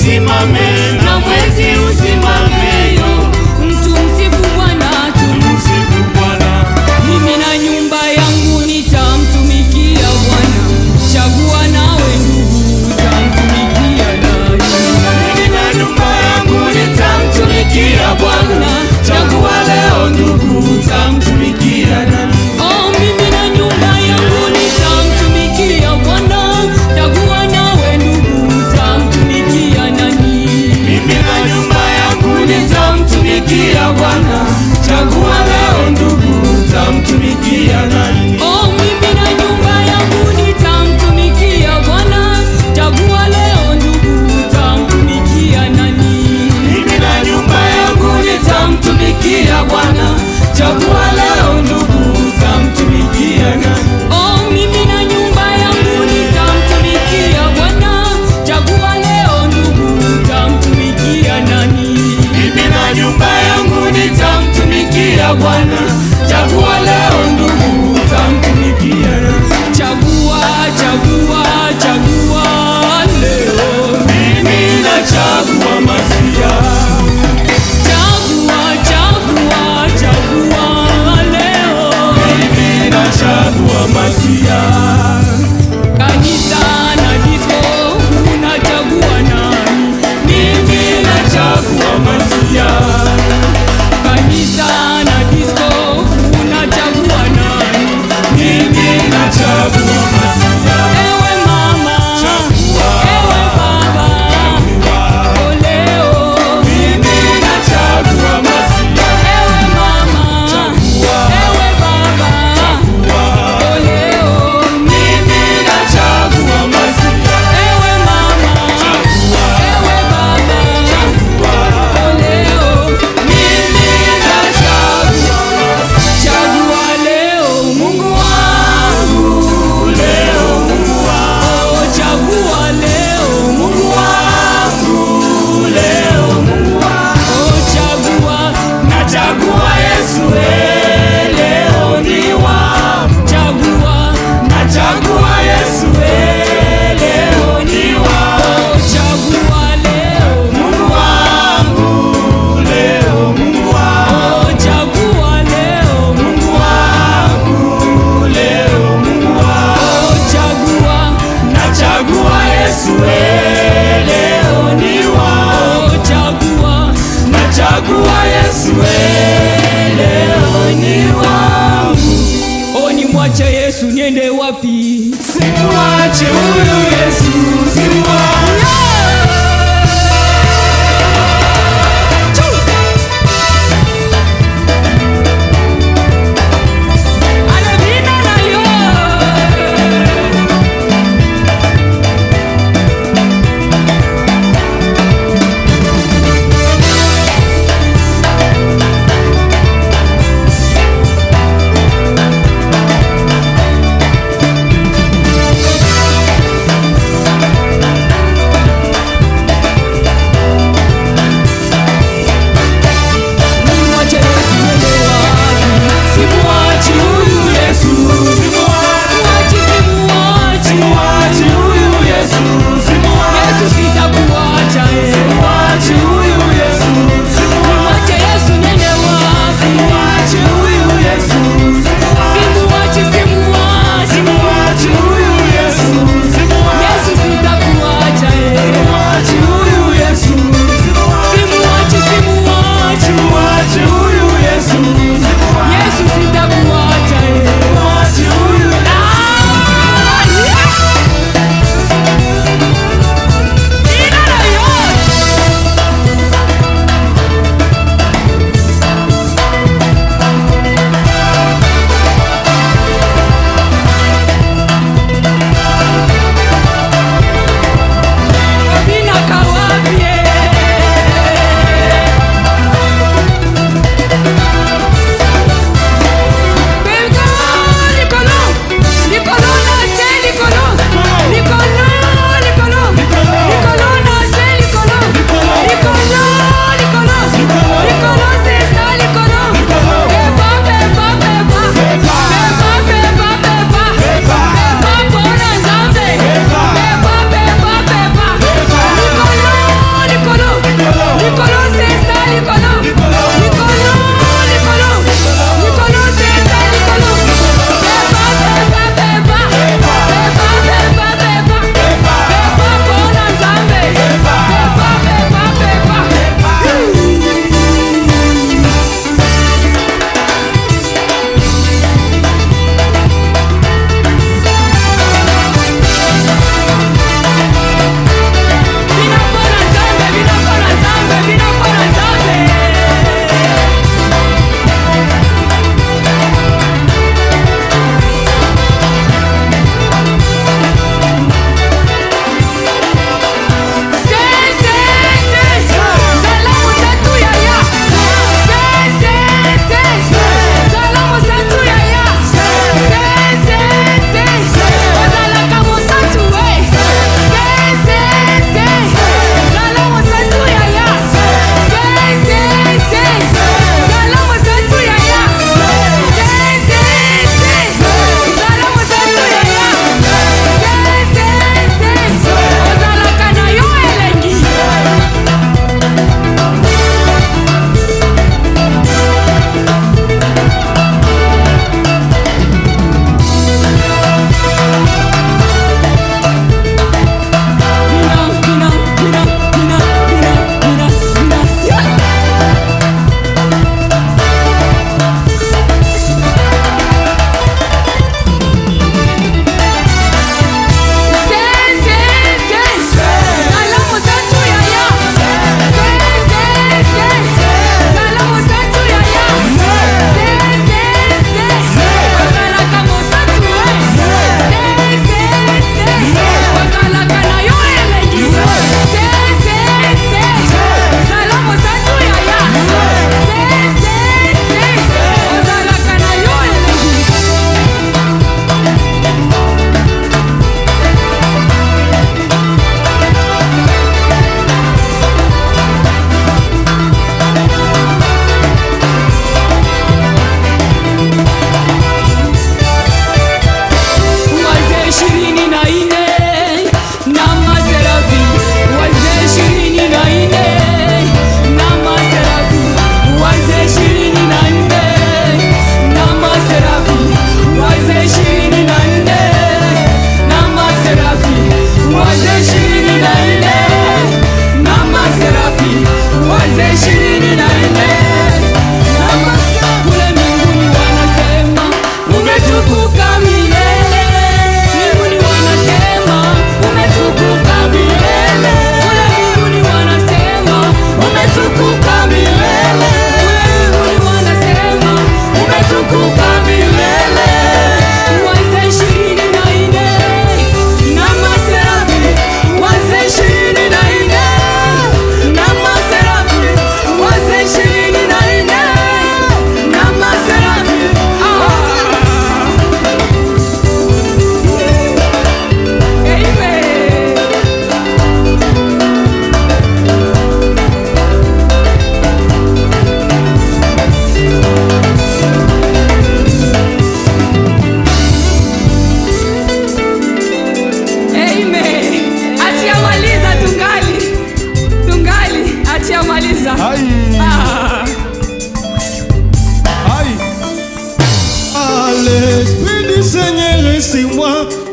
usimame na mwezi usimame yo. Tumsifu Bwana, Tumsifu Bwana. mimi na nyumba yangu nitamtumikia Bwana. Chagua nawe ndugu, utamtumikia nani? Mimi na nyumba yangu nitamtumikia Bwana. Chagua leo ndugu, utamtumikia nani? Oh, mimi na nyumba yangu nitamtumikia Bwana. Chagua nawe ndugu, utamtumikia nani? Mimi na nyumba yangu nitamtumikia Bwana. Chagua leo ndugu, utamtumikia nani? Oh, mimi na nyumba yangu nitamtumikia Bwana. Chagua leo ndugu, utamtumikia nani? Mimi na nyumba yangu nitamtumikia Bwana. Chagua leo ndugu, utamtumikia nani? Oh, mimi na nyumba yangu nitamtumikia Bwana. Chagua leo ndugu, utamtumikia nani? Mimi na nyumba yangu nitamtumikia Bwana. Chagua leo ndugu, utamtumikia nani? Chagua, chagua, chagua leo. Mimi nachagua Masia. Chagua, chagua, chagua leo. Mimi nachagua Masia. Kanisa na disco, unachagua nani? Mimi nachagua Masia. Kanisa na disco, unachagua nani? Mimi nachagua Masia. Ewe mama, Chagua. ewe baba, oh leo. Mimi nachagua Masia. Ewe mama, Chagua. ewe baba, oh leo. Mimi nachagua Masia. Ewe mama, Chagua. ewe baba, oh leo. Mimi nachagua Masia. Chagua leo Mungu wangu, Leo Mungu wangu. oh chagua leo Mungu wangu, Leo Mungu wangu. oh chagua, Nachagua Yesu, leo ni wangu. chagua, Nachagua Yesu, leo ni wangu. oh chagua leo Mungu wangu, leo Mungu wangu. oh chagua leo Mungu wangu, leo Mungu wangu. oh chagua, Nachagua Yesu, leo ni wangu. oh chagua, Nachagua Yesu, leo ni wangu. oh nimwache Yesu niende wapi? Simwache huyu Yesu, simwache.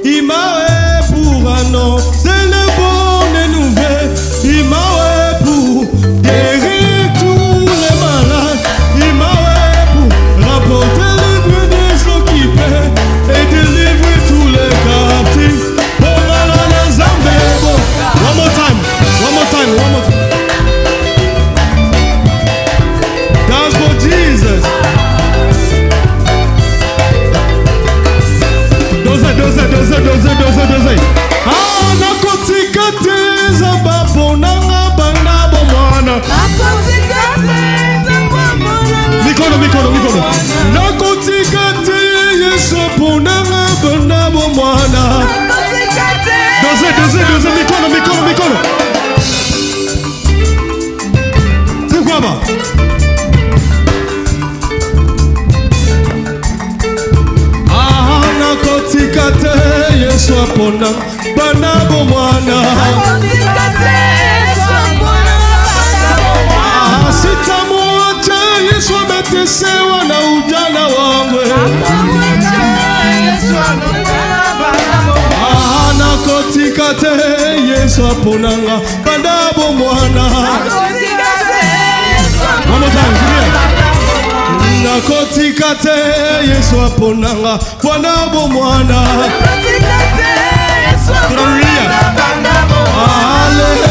il m'a pour annoncer les bonnes nouvelles, il m'a pour guérir tous les malades, il m'a pour rapporter les biens des occupés et délivrer tous les captifs. One more time, one more time, one more time. Dance for Jesus. Doze. Ah, nakotika te zabapo nanga banabo mwana. Mikono. Nakotika te Yesu ponanga banabo mwana. Doze, mikono. Pourquoi pas? Ah, nakotika te Yesu apona banabo mwana. Ah, sitamwacha Yesu ametesewa na ujana wangu. Nakotika te Yesu aponanga banabo mwana. One more time, nakotika te Yesu aponanga banabo mwana. Hallelujah.